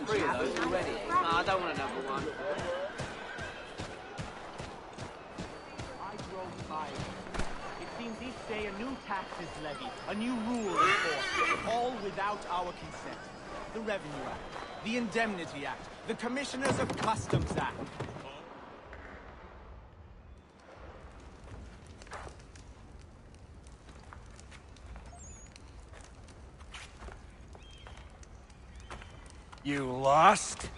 Three of those already. I don't want another one. I drove by. It seems each day a new tax is levied, a new rule is forced, all without our consent. The Revenue Act, the Indemnity Act, the Commissioners of Customs Act. You lost?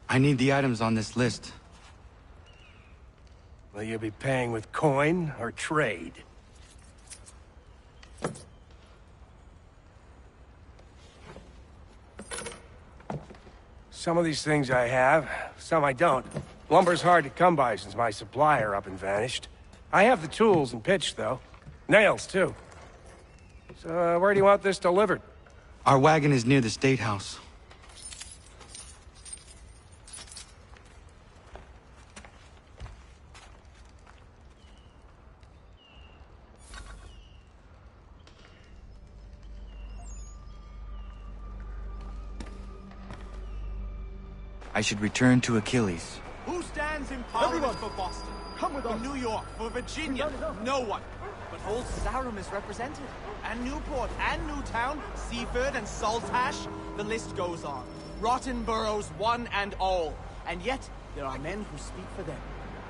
I need the items on this list. Will you be paying with coin or trade? Some of these things I have, some I don't. Lumber's hard to come by since my supplier up and vanished. I have the tools and pitch, though. Nails, too. So, where do you want this delivered? Our wagon is near the State House. I should return to Achilles. Who stands in Parliament for Boston? Come with us. For New York, for Virginia? No one. But Old Sarum is represented. And Newport, and Newtown, Seaford, and Saltash. The list goes on. Rotten boroughs, one and all. And yet, there are men who speak for them.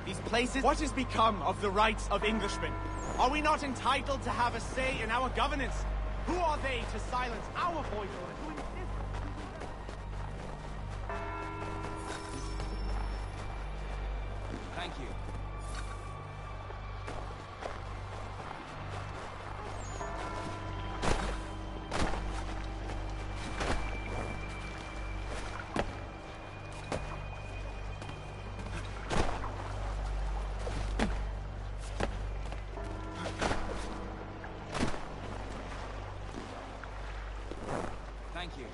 These places... What has become of the rights of Englishmen? Are we not entitled to have a say in our governance? Who are they to silence our voice? Who insist? Thank you. Thank you.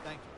Thank you.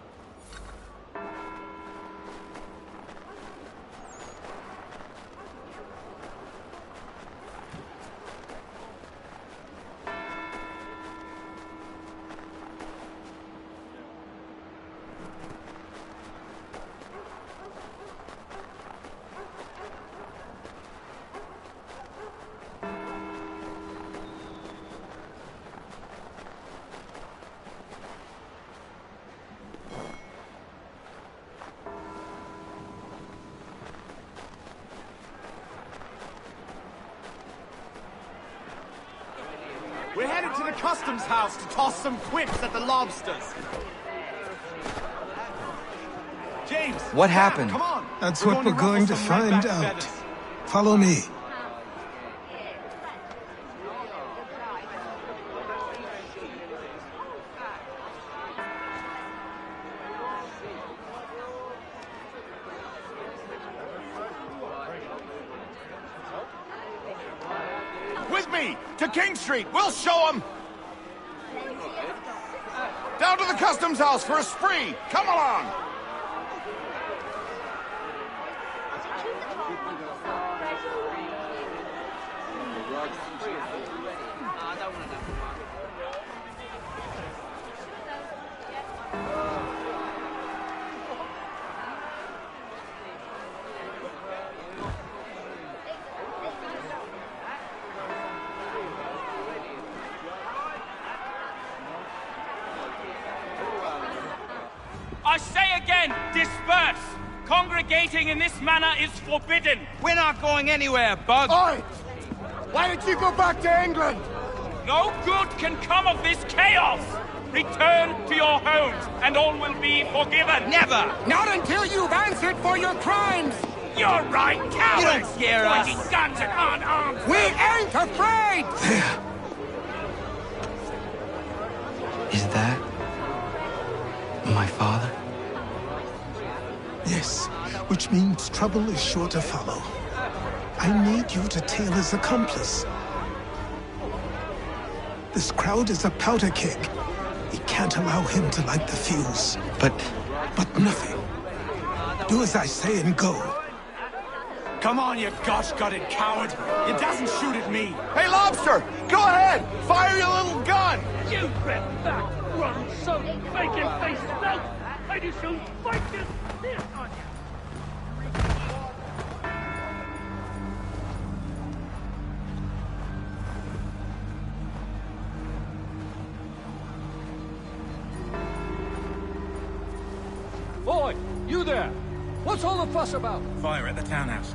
We're headed to the customs house to toss some quips at the lobsters. James! What happened? Come on! That's what we're going to find out. Follow me. With me! To King Street! We'll show them! Down to the customs house for a spree! Come along! I say again, disperse! Congregating in this manner is forbidden! We're not going anywhere, Bug. Oi! Why did you go back to England? No good can come of this chaos! Return to your homes, and all will be forgiven. Never! Not until you've answered for your crimes! You're right, cowards! You don't scare us. Pointing guns at unarmed. We ain't afraid! There. Is that my father? Yes, which means trouble is sure to follow. I need you to tail his accomplice. This crowd is a powder keg. We can't allow him to light the fuse. But But nothing. Do as I say and go. Come on, you gosh-gutted coward! It doesn't shoot at me! Hey, Lobster! Go ahead! Fire your little gun! You red back, run, so bacon face snout! I just shall fight you this on you! Boy, you there! What's all the fuss about? Fire at the townhouse.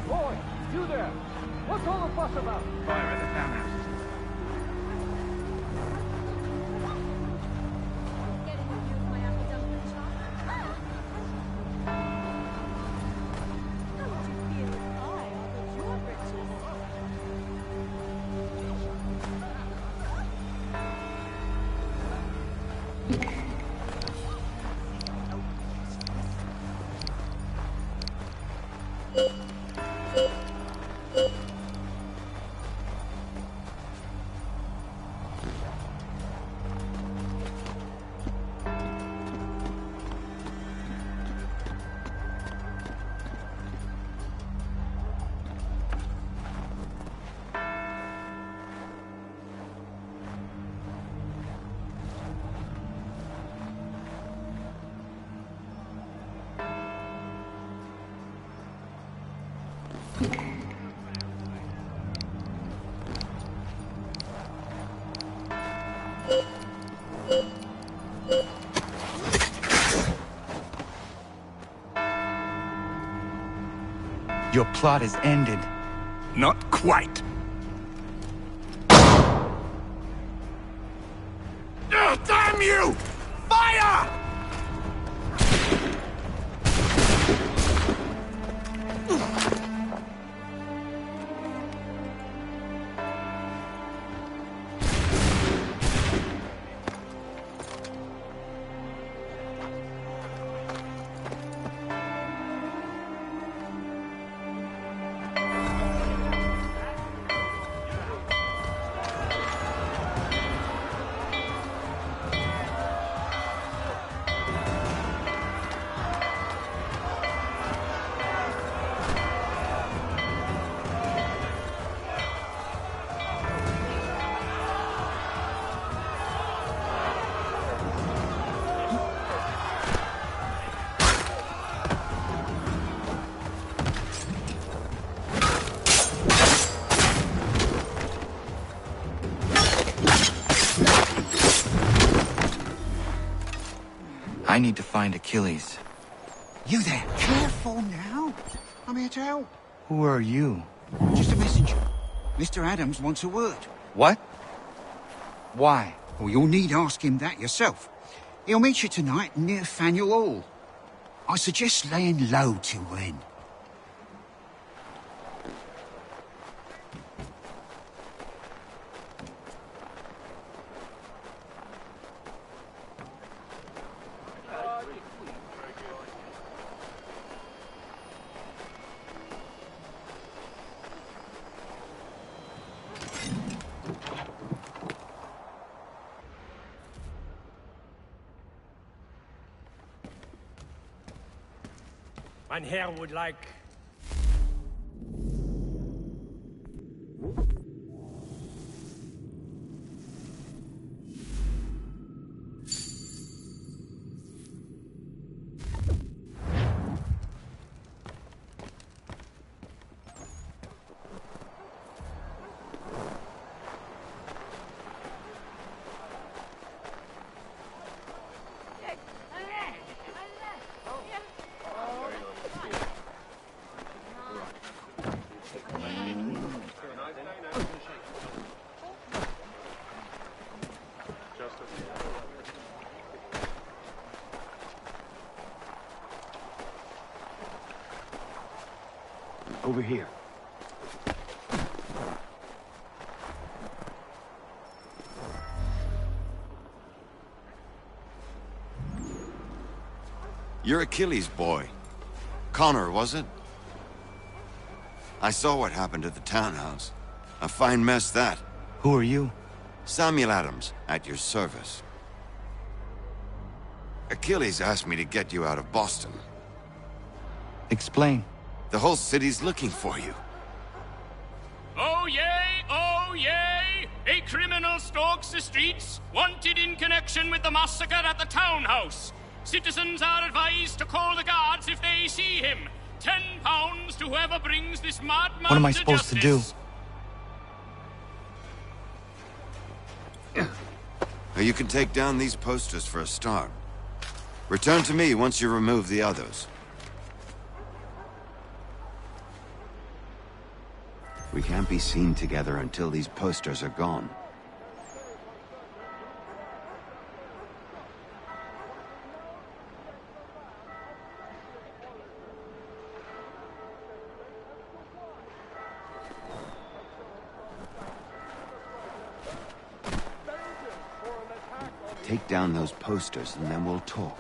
Boy, you there! What's all the fuss about? Fire at the townhouse. Your plot is ended. Not quite. Damn you! Fire! I need to find Achilles. You there! Careful now! I'm here to help. Who are you? Just a messenger. Mr. Adams wants a word. What? Why? Well, you'll need ask him that yourself. He'll meet you tonight near Faneuil Hall. I suggest laying low till then. Mein Herr would like... Over here. You're Achilles' boy. Connor, was it? I saw what happened at the townhouse. A fine mess, that. Who are you? Samuel Adams, at your service. Achilles asked me to get you out of Boston. Explain. The whole city's looking for you. Oh yay, oh yay! A criminal stalks the streets, wanted in connection with the massacre at the townhouse. Citizens are advised to call the guards if they see him. £10 to whoever brings this madman What am I supposed to do? You can take down these posters for a start. Return to me once you remove the others. We can't be seen together until these posters are gone. Take down those posters and then we'll talk.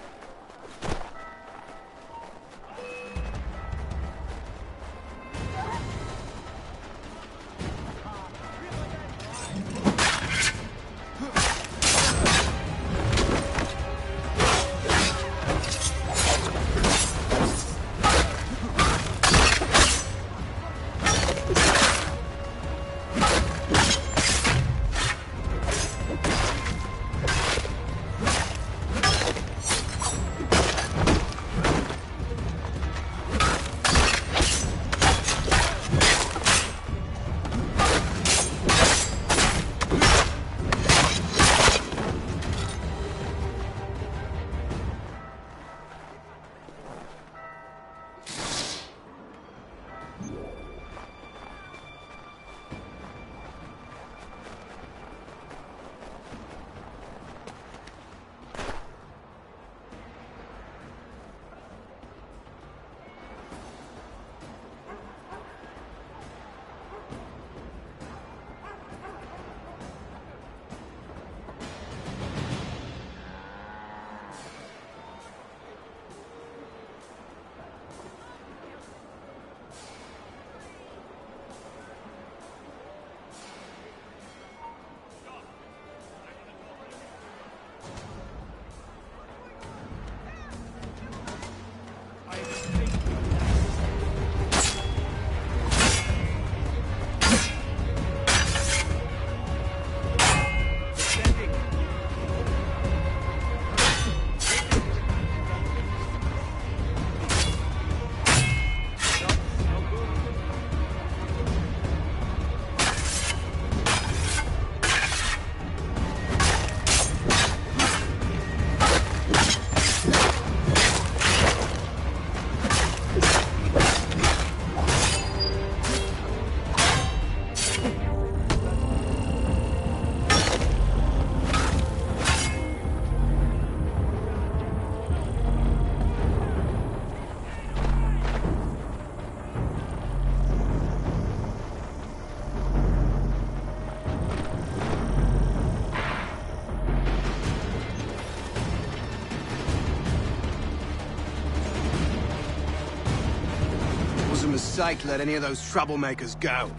Mistake to let any of those troublemakers go.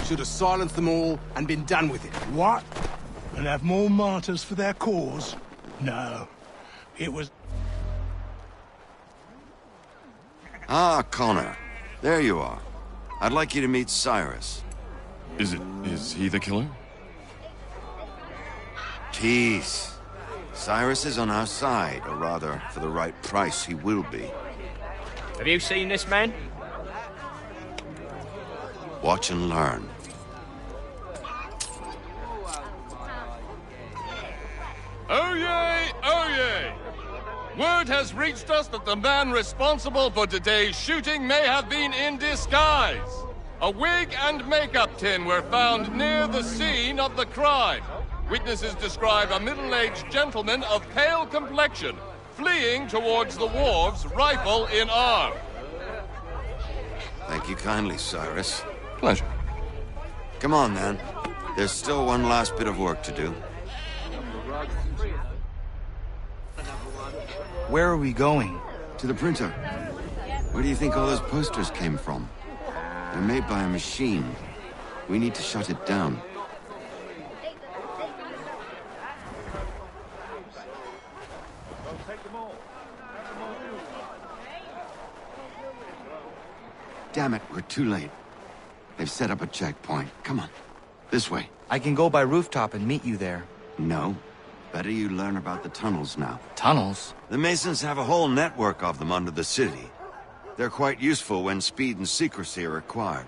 Should have silenced them all and been done with it. What? And have more martyrs for their cause? No. It was... Ah, Connor. There you are. I'd like you to meet Cyrus. Is he the killer? Peace. Cyrus is on our side, or rather, for the right price, he will be. Have you seen this man? Watch and learn. Oh yay! Oh yay! Word has reached us that the man responsible for today's shooting may have been in disguise. A wig and makeup tin were found near the scene of the crime. Witnesses describe a middle-aged gentleman of pale complexion fleeing towards the wharves, rifle in arm. Thank you kindly, Cyrus. Pleasure. Come on, then. There's still one last bit of work to do. Where are we going? To the printer. Where do you think all those posters came from? They're made by a machine. We need to shut it down. Damn it, we're too late. They've set up a checkpoint. Come on. This way. I can go by rooftop and meet you there. No. Better you learn about the tunnels now. Tunnels? The Masons have a whole network of them under the city. They're quite useful when speed and secrecy are required.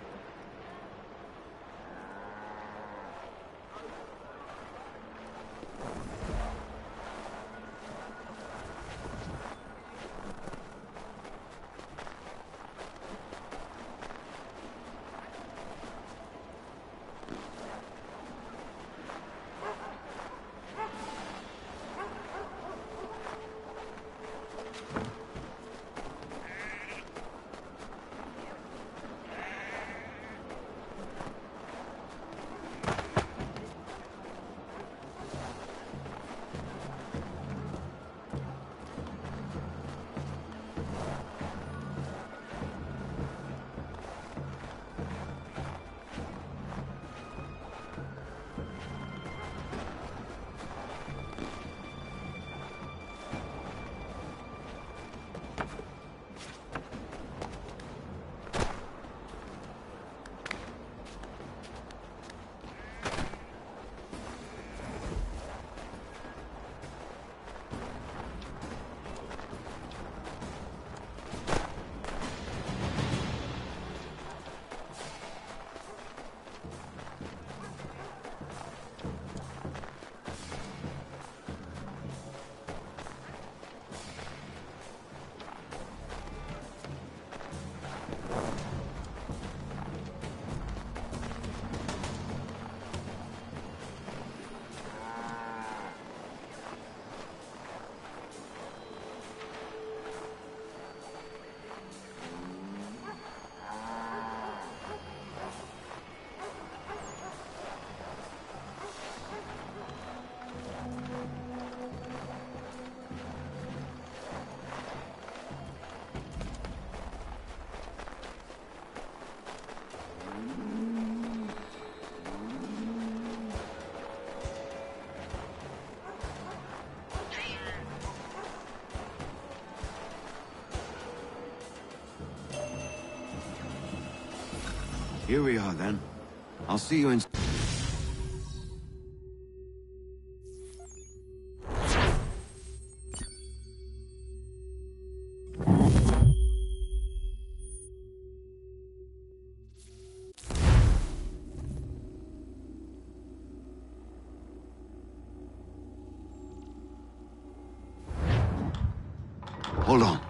Here we are, then. I'll see you in... Hold on.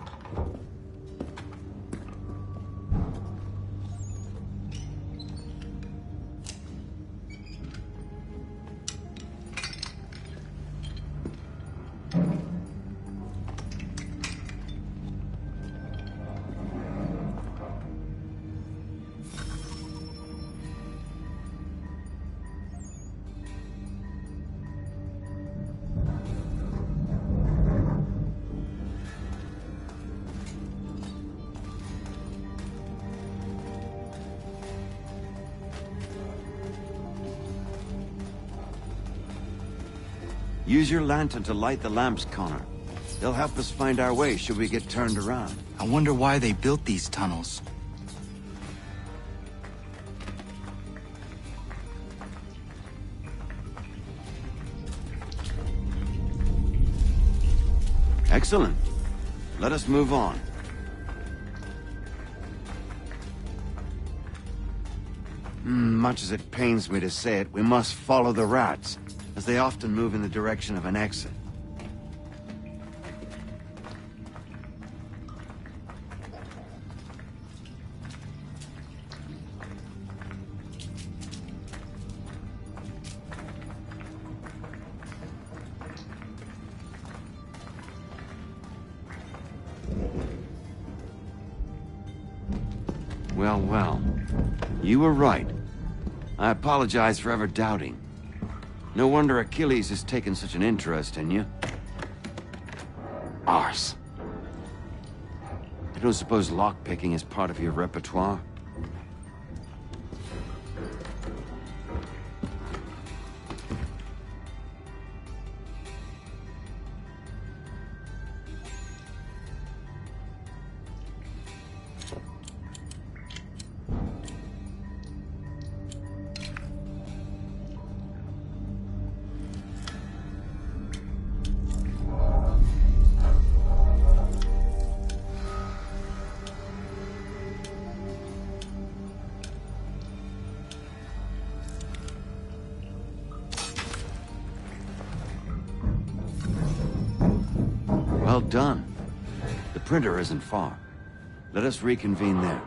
Use your lantern to light the lamps, Connor. They'll help us find our way should we get turned around. I wonder why they built these tunnels. Excellent. Let us move on. Much as it pains me to say it, we must follow the rats, as they often move in the direction of an exit. Well, well. You were right. I apologize for ever doubting. No wonder Achilles has taken such an interest in you. Arse. I don't suppose lockpicking is part of your repertoire? Well done. The printer isn't far. Let us reconvene there.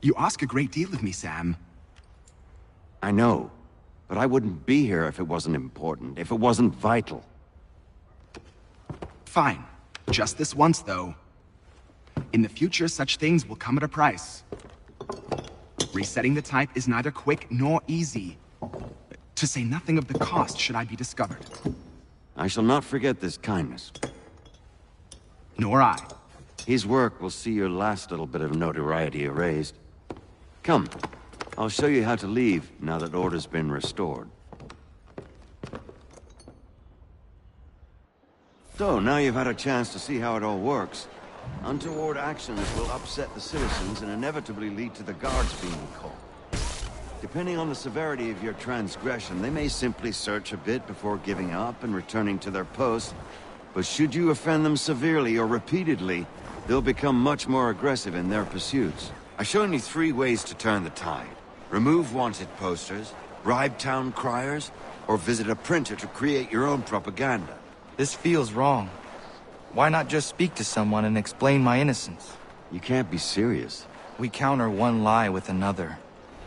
You ask a great deal of me, Sam. I know, but I wouldn't be here if it wasn't important, if it wasn't vital. Fine. Just this once, though. In the future, such things will come at a price. Resetting the type is neither quick nor easy. To say nothing of the cost should I be discovered. I shall not forget this kindness. Nor I. His work will see your last little bit of notoriety erased. Come, I'll show you how to leave now that order's been restored. So, now you've had a chance to see how it all works. Untoward actions will upset the citizens and inevitably lead to the guards being called. Depending on the severity of your transgression, they may simply search a bit before giving up and returning to their posts. But should you offend them severely or repeatedly, they'll become much more aggressive in their pursuits. I've shown you 3 ways to turn the tide. Remove wanted posters, bribe town criers, or visit a printer to create your own propaganda. This feels wrong. Why not just speak to someone and explain my innocence? You can't be serious. We counter one lie with another.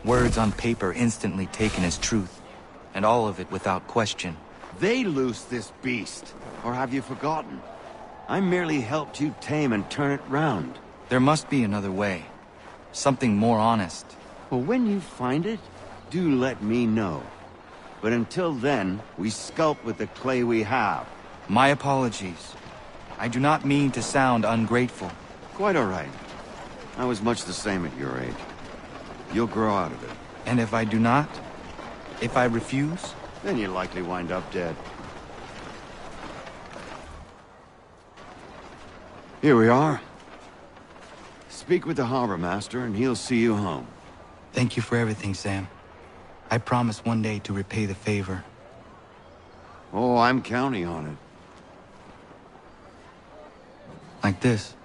Words on paper instantly taken as truth. And all of it without question. They loose this beast. Or have you forgotten? I merely helped you tame and turn it round. There must be another way. Something more honest. Well, when you find it, do let me know. But until then, we sculpt with the clay we have. My apologies. I do not mean to sound ungrateful. Quite all right. I was much the same at your age. You'll grow out of it. And if I do not? If I refuse? Then you'll likely wind up dead. Here we are. Speak with the harbor master and he'll see you home. Thank you for everything, Sam. I promise one day to repay the favor. Oh, I'm counting on it. Like this.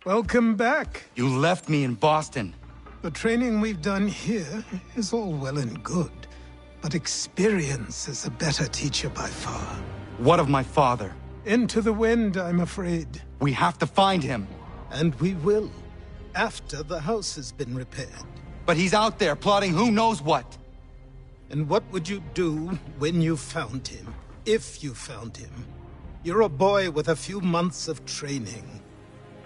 Welcome back. You left me in Boston. The training we've done here is all well and good, but experience is a better teacher by far. What of my father? Into the wind, I'm afraid. We have to find him. And we will, after the house has been repaired. But he's out there plotting who knows what. And what would you do when you found him? If you found him? You're a boy with a few months of training.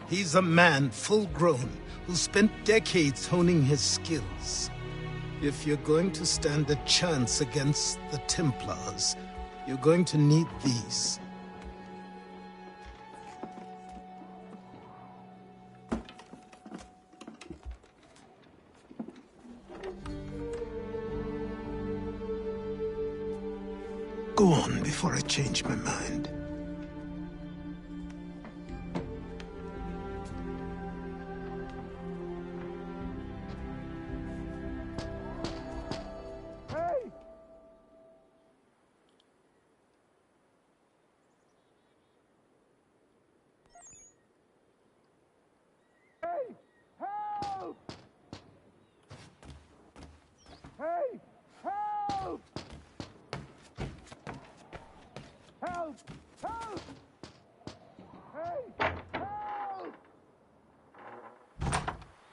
He's a man, full-grown, who spent decades honing his skills. If you're going to stand a chance against the Templars, you're going to need these. Go on before I change my mind.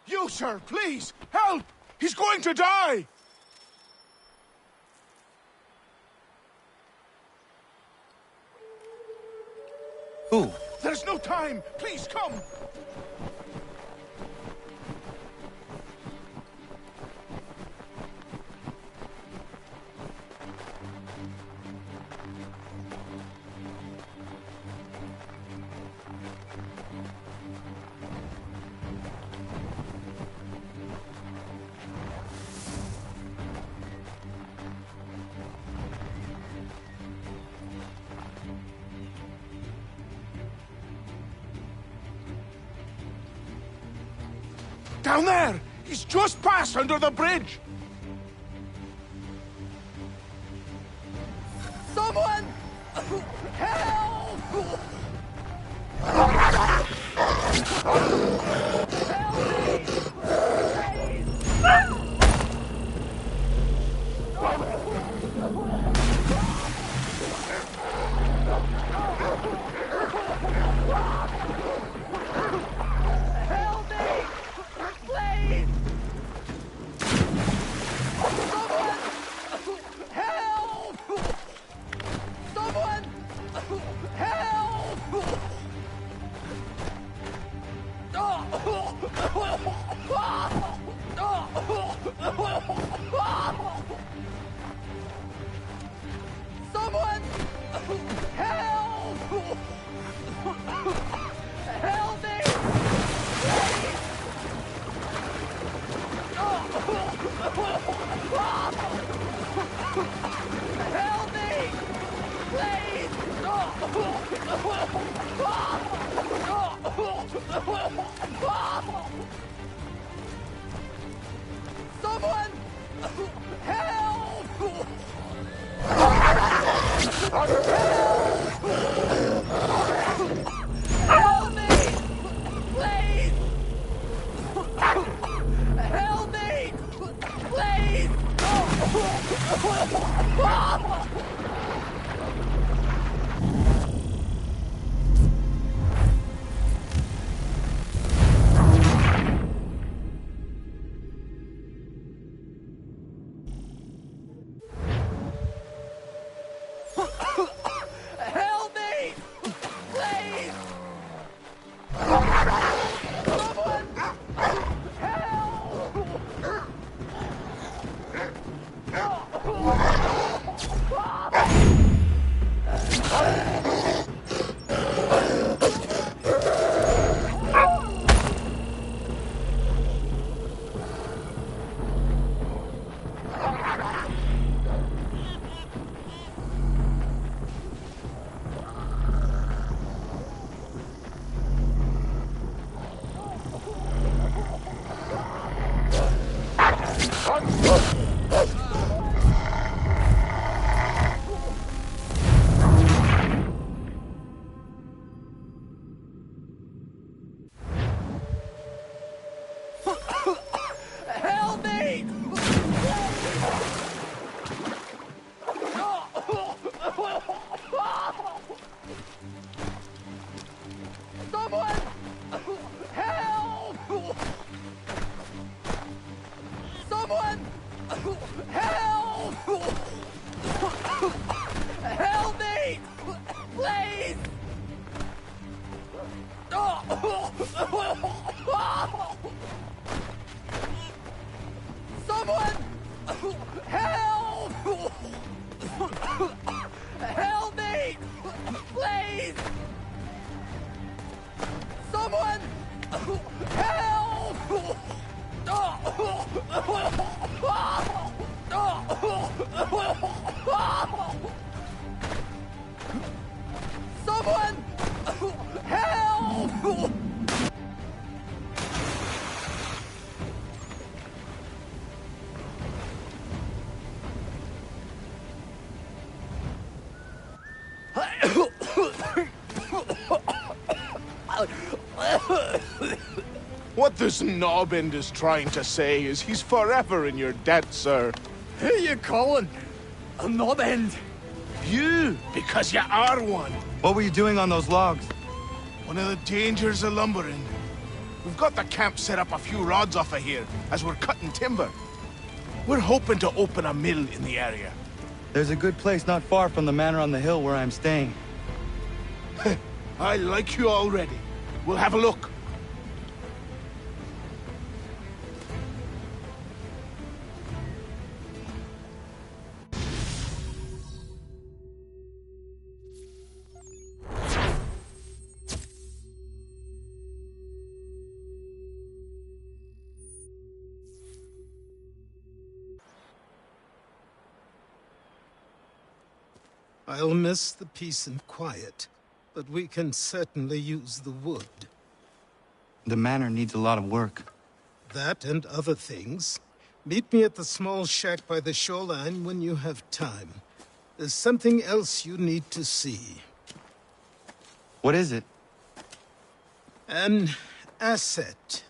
You, sir, please, help! He's going to die! Who? There's no time! Please, come! Down there! He's just passed under the bridge! Someone! Help! What this knobbend is trying to say is he's forever in your debt, sir. Who you calling? A knob-end? You, because you are one. What were you doing on those logs? One of the dangers of lumbering. We've got the camp set up a few rods off of here, as we're cutting timber. We're hoping to open a mill in the area. There's a good place not far from the manor on the hill where I'm staying. I like you already. We'll have a look. I'll miss the peace and quiet, but we can certainly use the wood. The manor needs a lot of work. That and other things. Meet me at the small shack by the shoreline when you have time. There's something else you need to see. What is it? An asset.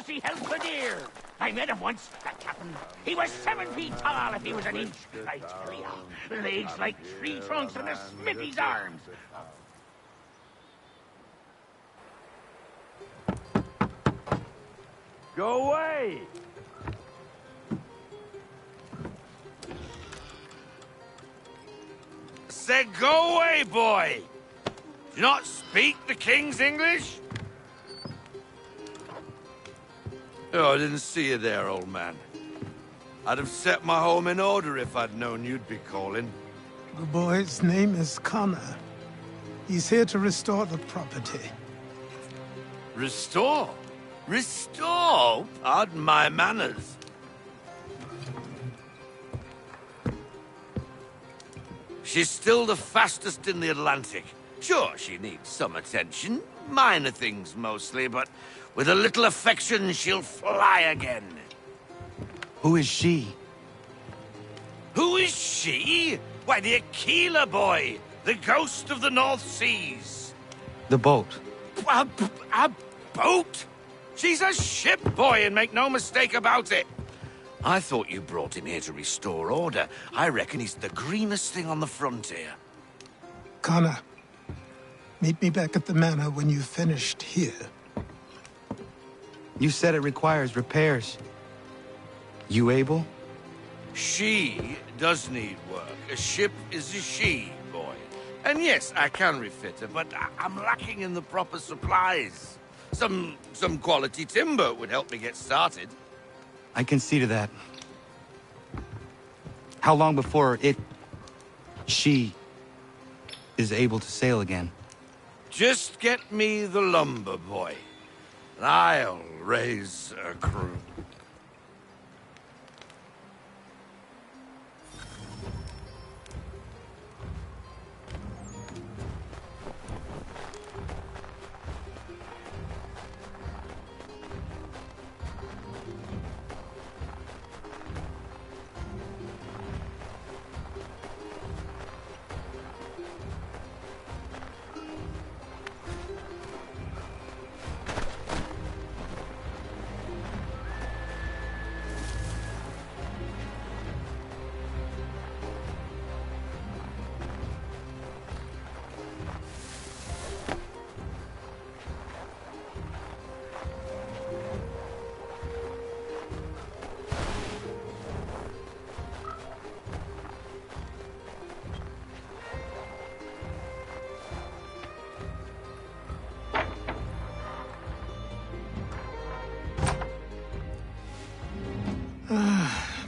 He held for dear. I met him once, that captain. He was 7 feet tall if he was an inch. I tell ya, legs like tree trunks and a smithy's arms. Go away! Said go away, boy! Do you not speak the king's English? Oh, I didn't see you there, old man. I'd have set my home in order if I'd known you'd be calling. The boy's name is Connor. He's here to restore the property. Restore? Restore? Pardon my manners. She's still the fastest in the Atlantic. Sure, she needs some attention. Minor things mostly, but with a little affection, she'll fly again. Who is she? Who is she? Why, the Aquila boy, the ghost of the North Seas. The boat. A boat? She's a ship, boy, and make no mistake about it. I thought you brought him here to restore order. I reckon he's the greenest thing on the frontier. Connor, meet me back at the manor when you've finished here. You said it requires repairs. You able? She does need work. A ship is a she, boy. And yes, I can refit her, but I'm lacking in the proper supplies. Some quality timber would help me get started. I can see to that. How long before she is able to sail again? Just get me the lumber, boy. I'll raise a crew.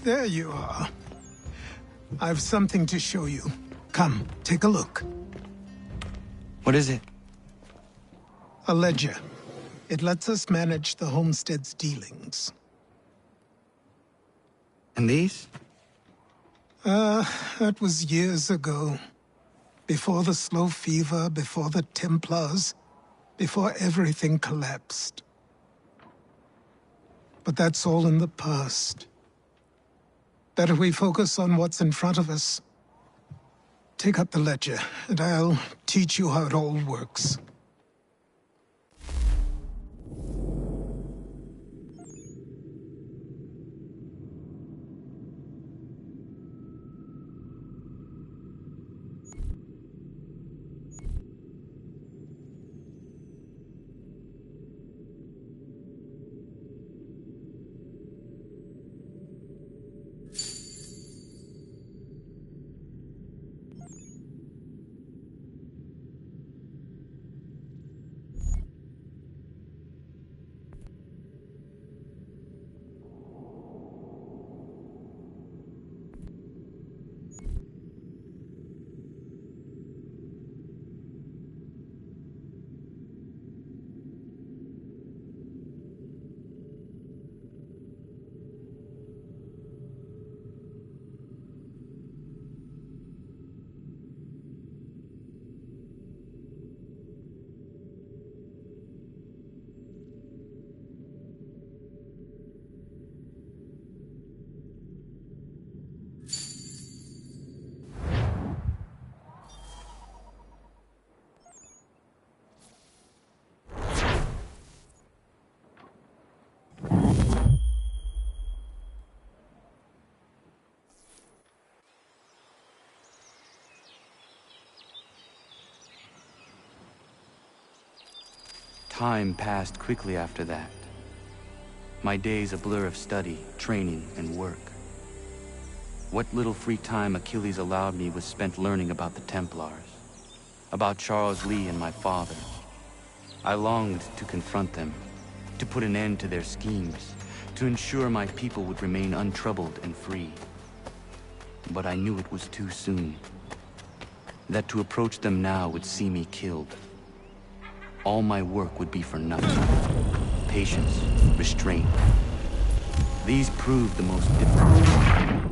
There you are. I've something to show you. Come, take a look. What is it? A ledger. It lets us manage the homestead's dealings. And these? That was years ago. Before the slow fever, before the Templars, before everything collapsed. But that's all in the past. Better we focus on what's in front of us. Take up the ledger, and I'll teach you how it all works. Time passed quickly after that. My days a blur of study, training, and work. What little free time Achilles allowed me was spent learning about the Templars, about Charles Lee and my father. I longed to confront them, to put an end to their schemes, to ensure my people would remain untroubled and free. But I knew it was too soon, that to approach them now would see me killed. All my work would be for nothing. Patience, restraint. These proved the most difficult.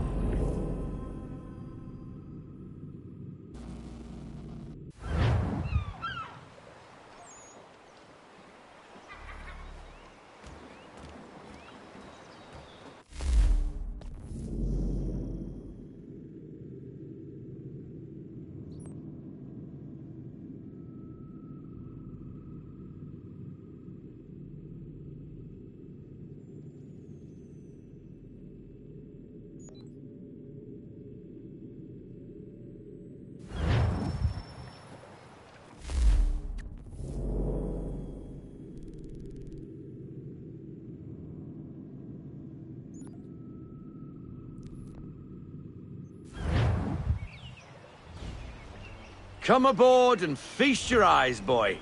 Come aboard and feast your eyes, boy.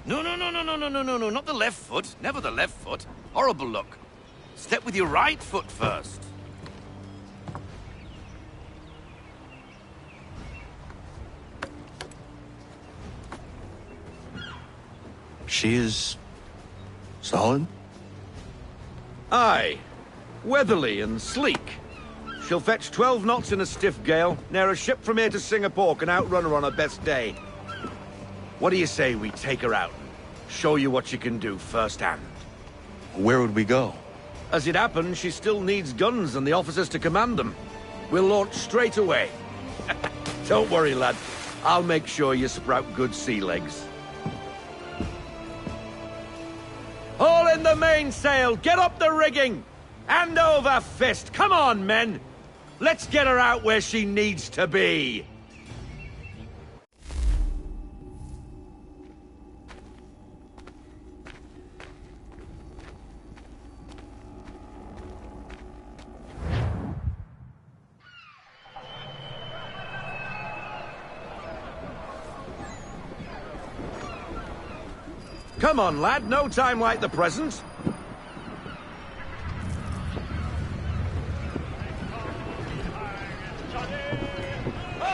No, not the left foot. Never the left foot. Horrible look. Step with your right foot first. She is... solid? Aye. Weatherly and sleek. She'll fetch 12 knots in a stiff gale, near a ship from here to Singapore can outrun her on her best day. What do you say we take her out? Show you what she can do firsthand. Where would we go? As it happens, she still needs guns and the officers to command them. We'll launch straight away. Don't worry, lad. I'll make sure you sprout good sea legs. Haul in the mainsail! Get up the rigging! Hand over fist! Come on, men! Let's get her out where she needs to be! Come on, lad. No time like the present.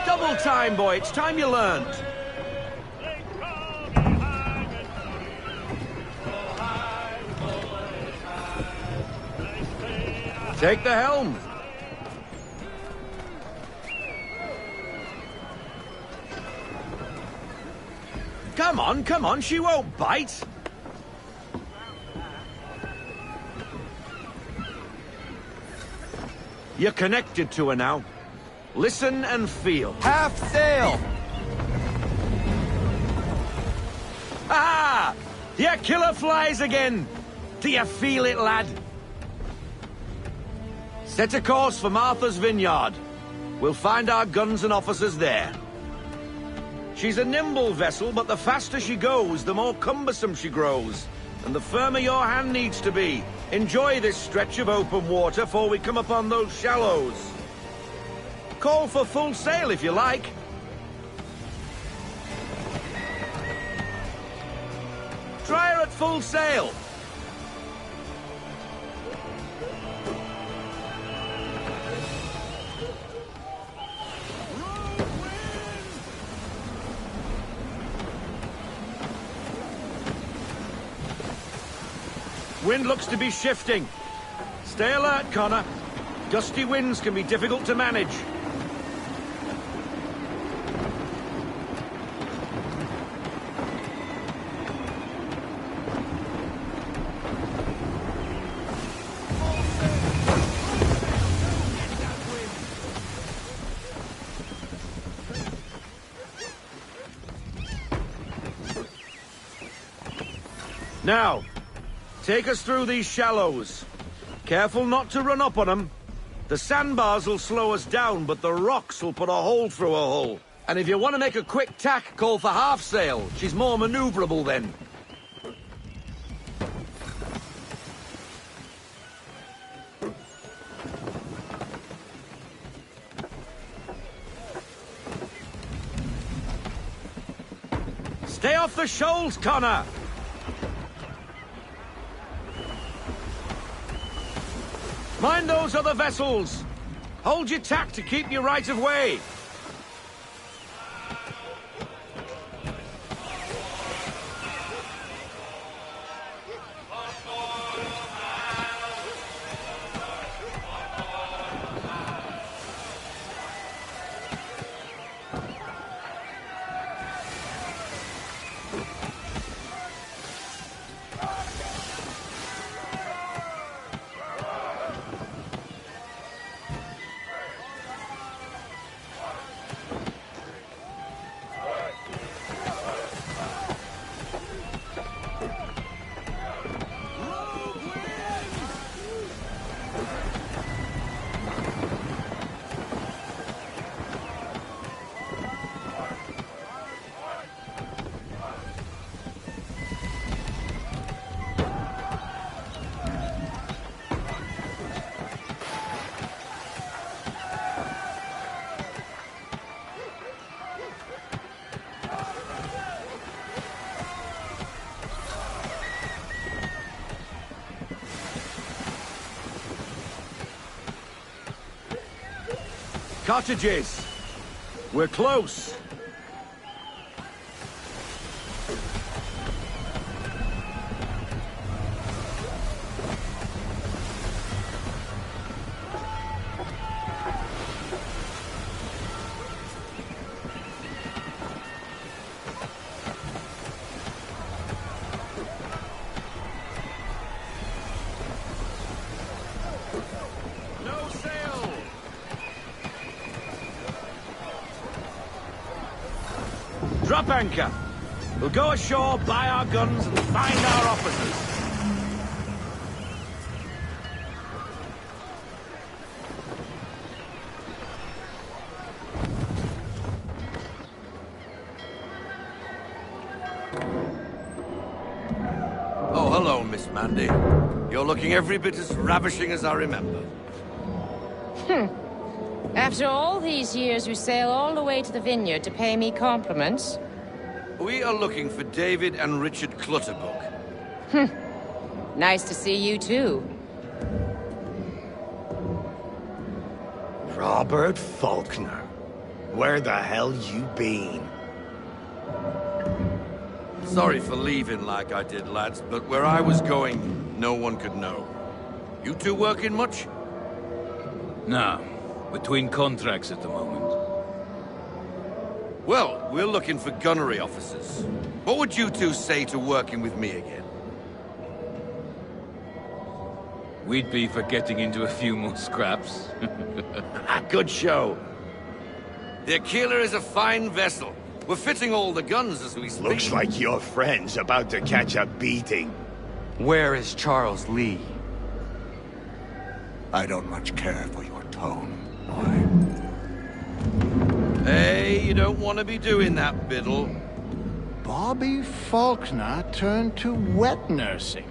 Double time, boy. It's time you learned. Take the helm. Come on, she won't bite. You're connected to her now. Listen and feel. Half sail! Ah! Your killer flies again! Do you feel it, lad? Set a course for Martha's Vineyard. We'll find our guns and officers there. She's a nimble vessel, but the faster she goes, the more cumbersome she grows. And the firmer your hand needs to be. Enjoy this stretch of open water before we come upon those shallows. Call for full sail if you like. Try her at full sail. Wind looks to be shifting. Stay alert, Connor. Gusty winds can be difficult to manage. Now, take us through these shallows. Careful not to run up on them. The sandbars will slow us down, but the rocks will put a hole through a hull. And if you want to make a quick tack, call for half sail. She's more maneuverable then. Stay off the shoals, Connor! Mind those other vessels! Hold your tack to keep your right of way! Cottages! We're close! Drop anchor. We'll go ashore, buy our guns, and find our officers. Oh, hello, Miss Mandy. You're looking every bit as ravishing as I remember. After all these years, you sail all the way to the vineyard to pay me compliments? We are looking for David and Richard Clutterbuck. Nice to see you, too. Robert Faulkner. Where the hell you been? Sorry for leaving like I did, lads, but where I was going, no one could know. You two working much? No. Between contracts at the moment. Well, we're looking for gunnery officers. What would you two say to working with me again? We'd be for getting into a few more scraps. Good show. The Aquila is a fine vessel. We're fitting all the guns as we speak. Looks like your friend's about to catch a beating. Where is Charles Lee? I don't much care for your tone. Hey, you don't want to be doing that, Biddle. Bobby Faulkner turned to wet nursing.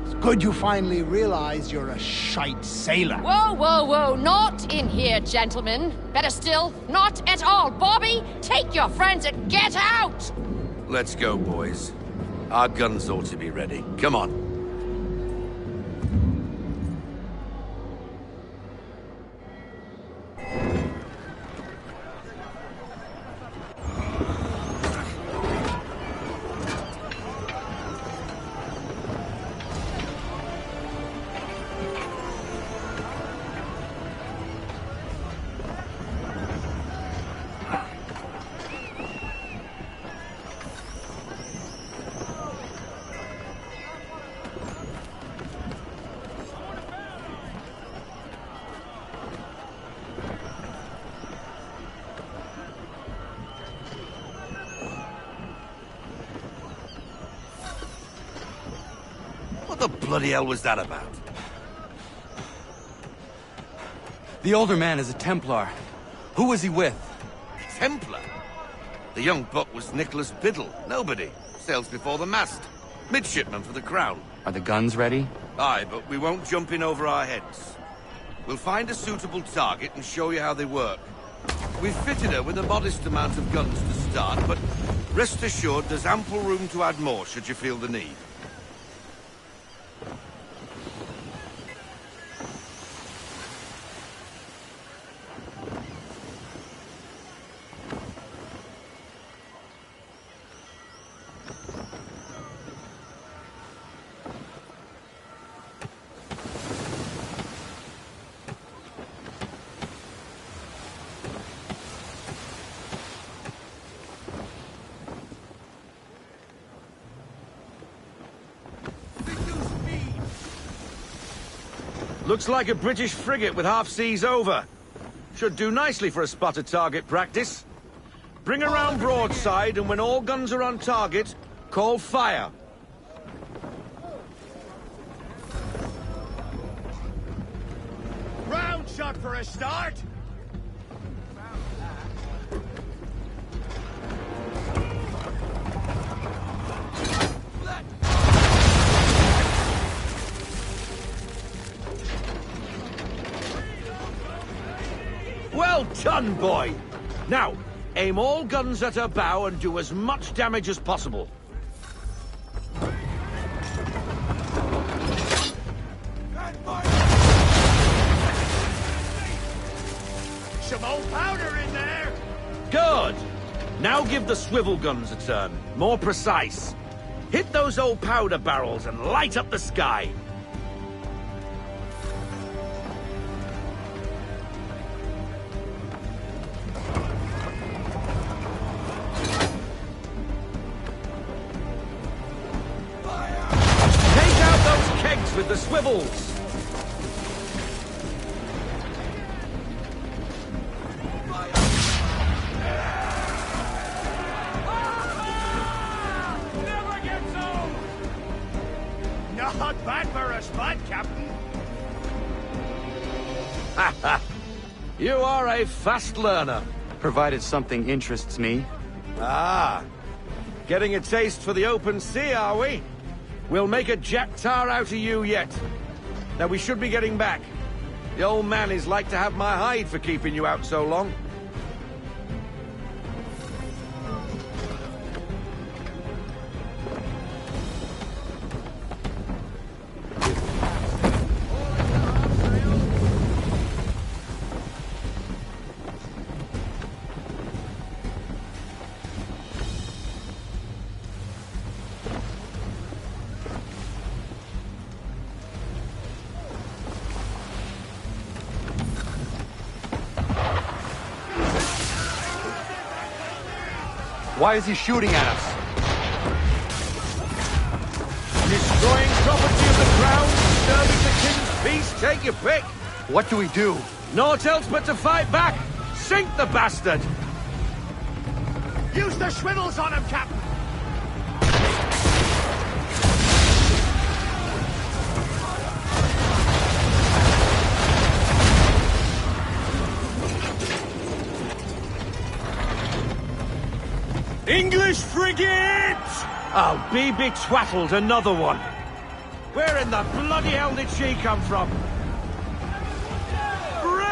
It's good you finally realize you're a shite sailor. Whoa, whoa, whoa, not in here, gentlemen. Better still, not at all. Bobby, take your friends and get out! Let's go, boys. Our guns ought to be ready. Come on. What the bloody hell was that about? The older man is a Templar. Who was he with? Templar? The young buck was Nicholas Biddle. Nobody. Sails before the mast. Midshipman for the Crown. Are the guns ready? Aye, but we won't jump in over our heads. We'll find a suitable target and show you how they work. We've fitted her with a modest amount of guns to start, but rest assured there's ample room to add more should you feel the need. Looks like a British frigate with half seas over. Should do nicely for a spotted target practice. Bring around broadside, and when all guns are on target, call fire. Round shot for a start. Well done, boy! Now, aim all guns at her bow and do as much damage as possible. Some old powder in there! Good! Now give the swivel guns a turn. More precise. Hit those old powder barrels and light up the sky. With the swivels. Bad for a spot, Captain. Ha ha! You are a fast learner. Provided something interests me. Ah! Getting a taste for the open sea, are we? We'll make a jack tar out of you yet. Now we should be getting back. The old man is like to have my hide for keeping you out so long. Why is he shooting at us? Destroying property of the crown, disturbing the king's peace, take your pick. What do we do? Naught else but to fight back. Sink the bastard! Use the swivels on him, Captain. English frigate! Oh, be betwattled, another one. Where in the bloody hell did she come from? Brace!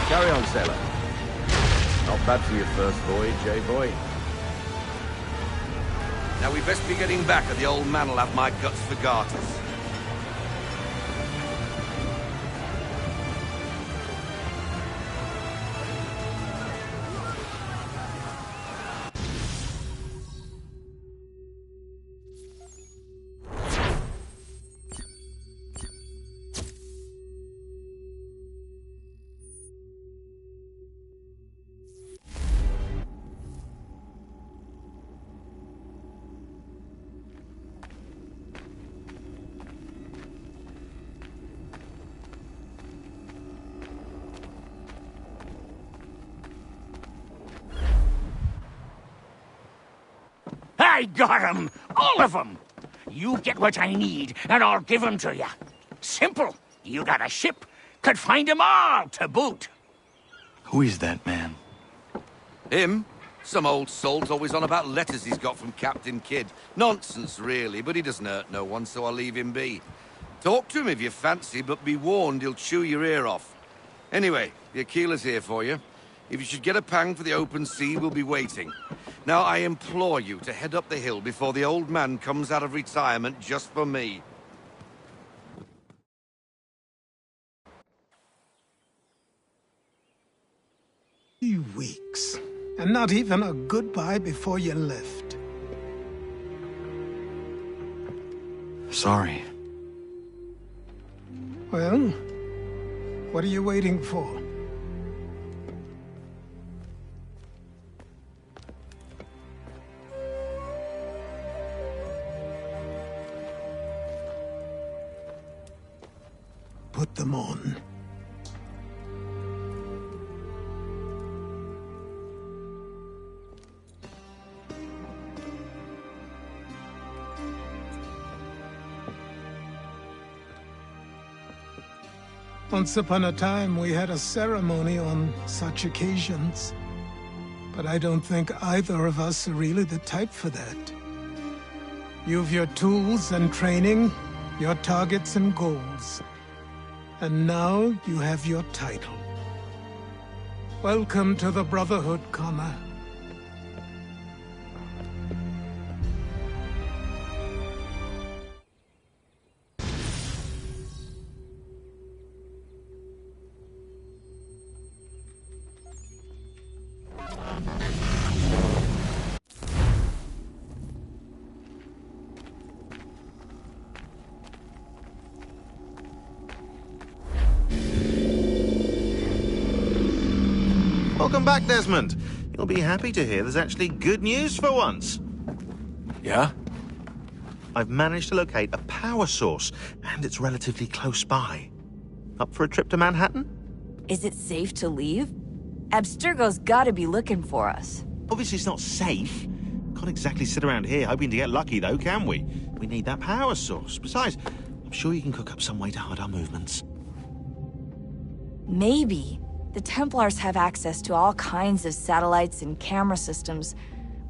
Carry on, sailor. Not bad for your first voyage, eh, boy? Now we best be getting back, or the old man'll have my guts for garters. I got 'em! All of 'em! You get what I need, and I'll give 'em to you. Simple. You got a ship, could find 'em all to boot. Who is that man? Him? Some old salt always on about letters he's got from Captain Kidd. Nonsense, really, but he doesn't hurt no one, so I'll leave him be. Talk to him if you fancy, but be warned he'll chew your ear off. Anyway, the Aquila's here for you. If you should get a pang for the open sea, we'll be waiting. Now, I implore you to head up the hill before the old man comes out of retirement just for me. 3 weeks. And not even a goodbye before you left. Sorry. Well, what are you waiting for? Put them on. Once upon a time, we had a ceremony on such occasions. But I don't think either of us are really the type for that. You've your tools and training, your targets and goals. And now you have your title. Welcome to the Brotherhood, Connor. Welcome back, Desmond. You'll be happy to hear there's actually good news for once. Yeah? I've managed to locate a power source, and it's relatively close by. Up for a trip to Manhattan? Is it safe to leave? Abstergo's gotta be looking for us. Obviously it's not safe. Can't exactly sit around here hoping to get lucky, though, can we? We need that power source. Besides, I'm sure you can cook up some way to hide our movements. Maybe. The Templars have access to all kinds of satellites and camera systems.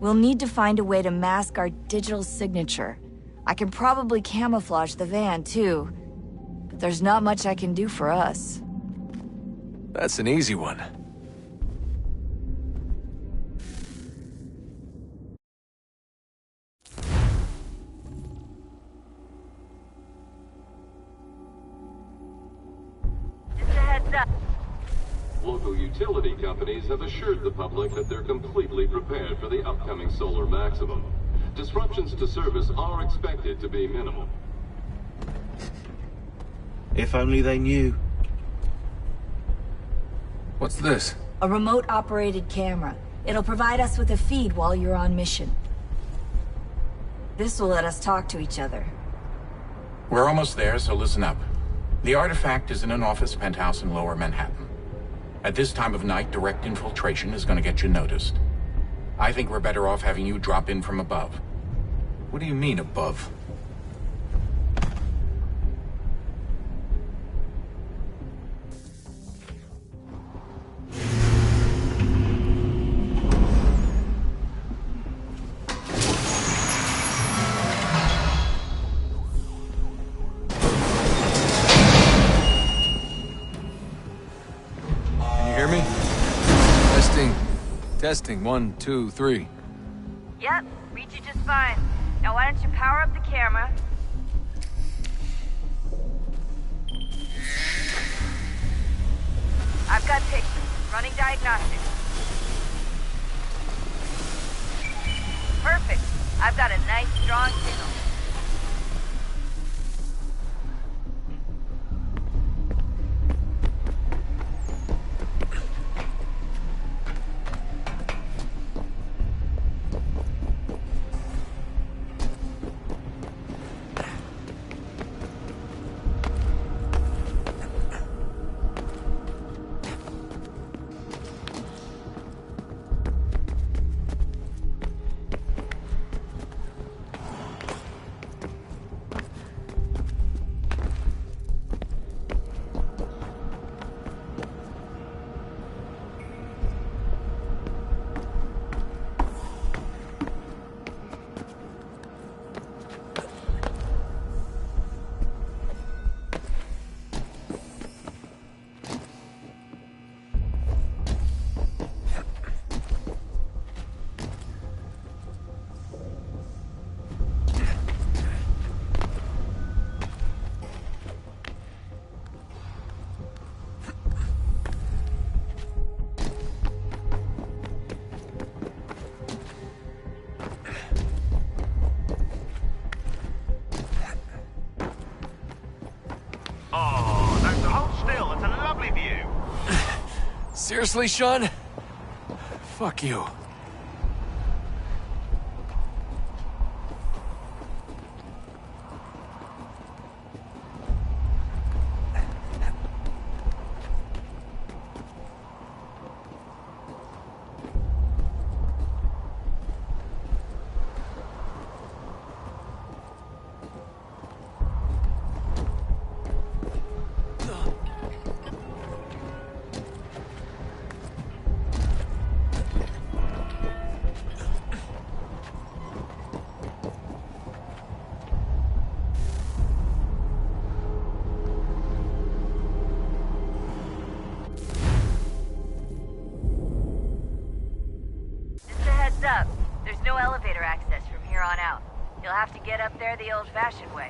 We'll need to find a way to mask our digital signature. I can probably camouflage the van, too. But there's not much I can do for us. That's an easy one. Just a heads up. Local utility companies have assured the public that they're completely prepared for the upcoming solar maximum. Disruptions to service are expected to be minimal. If only they knew. What's this? A remote-operated camera. It'll provide us with a feed while you're on mission. This will let us talk to each other. We're almost there, so listen up. The artifact is in an office penthouse in Lower Manhattan. At this time of night, direct infiltration is going to get you noticed. I think we're better off having you drop in from above. What do you mean, above? Testing, 1, 2, 3. Yep, read you just fine. Now why don't you power up the camera? I've got pictures. Running diagnostics. Perfect. I've got a nice, strong signal. Seriously, Sean? Fuck you. Up. There's no elevator access from here on out. You'll have to get up there the old-fashioned way.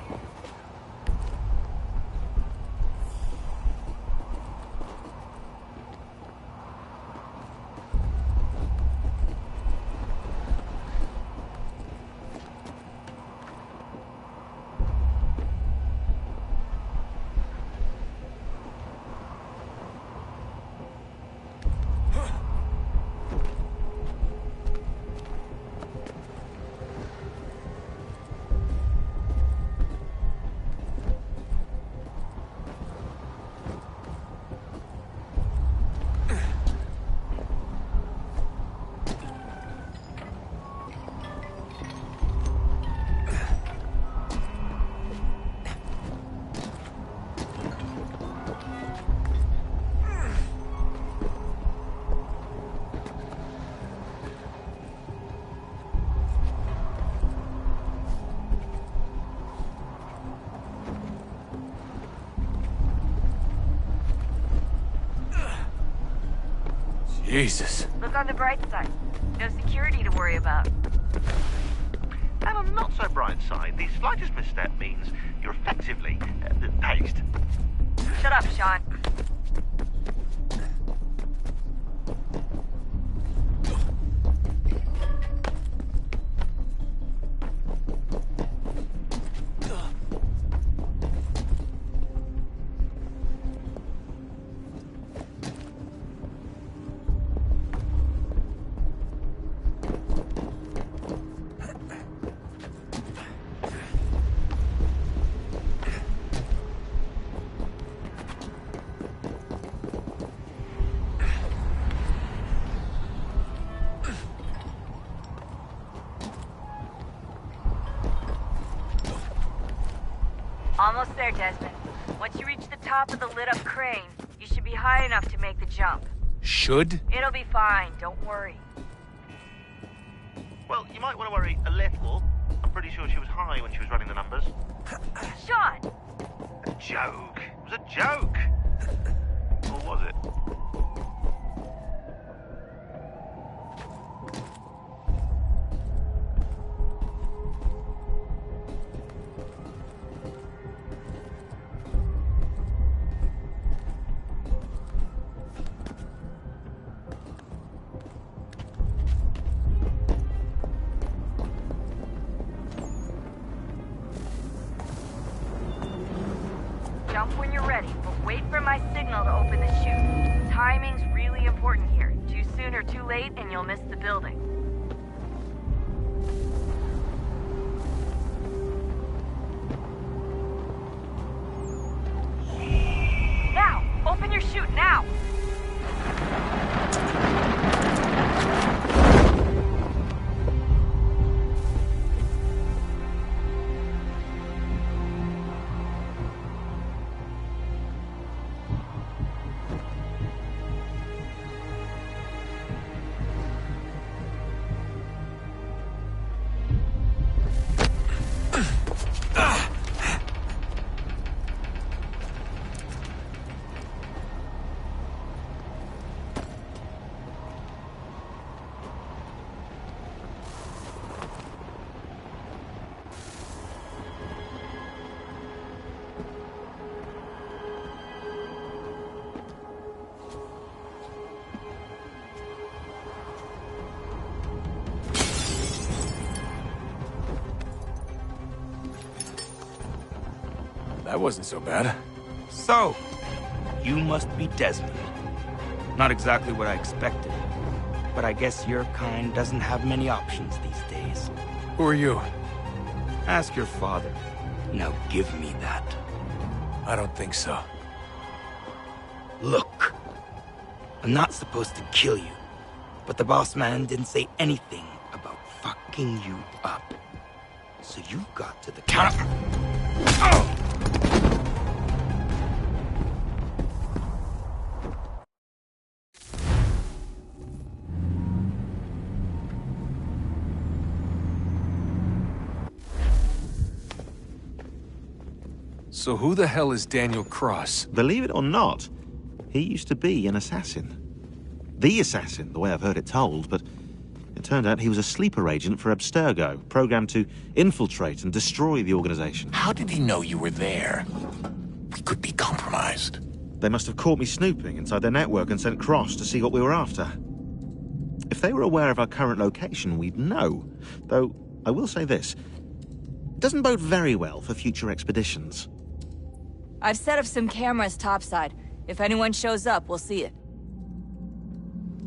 Jesus. Look on the bright side. No security to worry about. And on the not so bright side, the slightest misstep means you're effectively paced. Shut up, Sean. Almost there, Desmond. Once you reach the top of the lit-up crane, you should be high enough to make the jump. Should? It'll be fine, don't worry. Well, you might want to worry a little. I'm pretty sure she was high when she was running the numbers. Sean! A joke. It was a joke. Or was it? Jump when you're ready, but wait for my signal to open the chute. Timing's really important here. Too soon or too late, and you'll miss the building. Now! Open your chute, now! That wasn't so bad. So, you must be Desmond. Not exactly what I expected. But I guess your kind doesn't have many options these days. Who are you? Ask your father. Now give me that. I don't think so. Look. I'm not supposed to kill you. But the boss man didn't say anything about fucking you up. So you got to the counter. Oh! So who the hell is Daniel Cross? Believe it or not, he used to be an assassin. The assassin, the way I've heard it told, but it turned out he was a sleeper agent for Abstergo, programmed to infiltrate and destroy the organization. How did he know you were there? We could be compromised. They must have caught me snooping inside their network and sent Cross to see what we were after. If they were aware of our current location, we'd know. Though, I will say this. It doesn't bode very well for future expeditions. I've set up some cameras topside. If anyone shows up, we'll see it.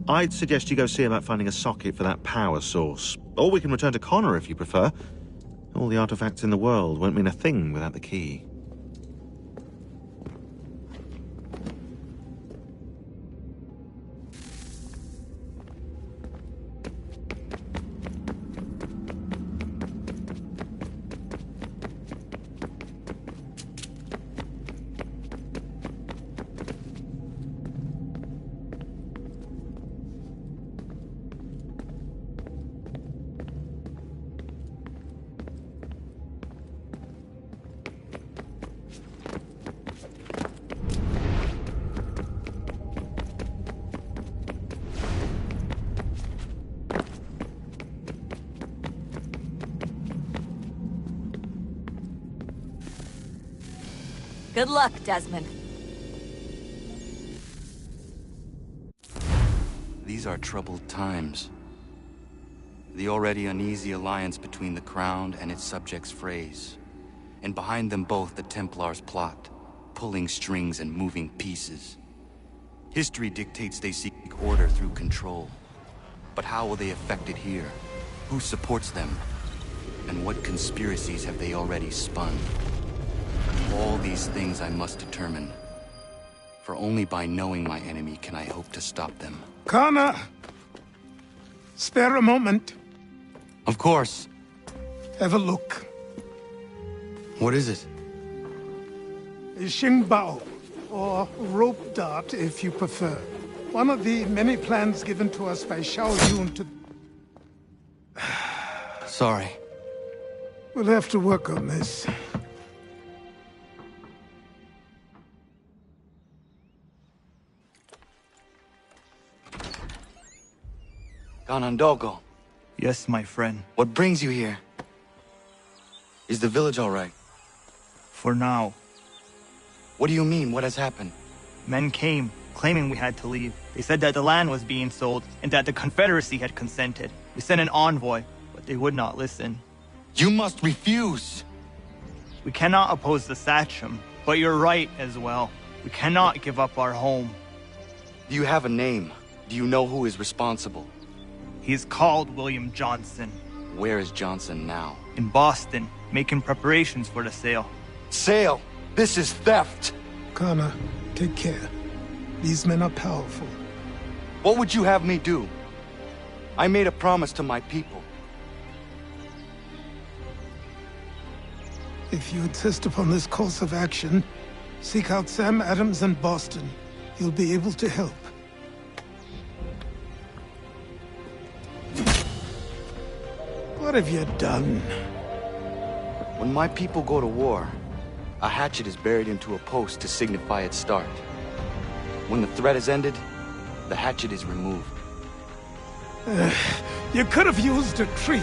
I'd suggest you go see about finding a socket for that power source. Or we can return to Connor if you prefer. All the artifacts in the world won't mean a thing without the key. Good luck, Desmond. These are troubled times. The already uneasy alliance between the Crown and its subjects frays. And behind them both the Templars plot, pulling strings and moving pieces. History dictates they seek order through control. But how will they affect it here? Who supports them? And what conspiracies have they already spun? All these things I must determine. For only by knowing my enemy can I hope to stop them. Connor! Spare a moment. Of course. Have a look. What is it? A Xingbao, or rope dart if you prefer. One of the many plans given to us by Xiao Yun to... Sorry. We'll have to work on this. Ganondogo. Yes, my friend. What brings you here? Is the village all right? For now. What do you mean? What has happened? Men came, claiming we had to leave. They said that the land was being sold, and that the Confederacy had consented. We sent an envoy, but they would not listen. You must refuse! We cannot oppose the Sachem, but you're right as well. We cannot give up our home. Do you have a name? Do you know who is responsible? He's called William Johnson. Where is Johnson now? In Boston, making preparations for the sale. Sale? This is theft! Connor, take care. These men are powerful. What would you have me do? I made a promise to my people. If you insist upon this course of action, seek out Sam Adams in Boston. He'll be able to help. What have you done? When my people go to war, a hatchet is buried into a post to signify its start. When the threat is ended, the hatchet is removed. You could have used a tree.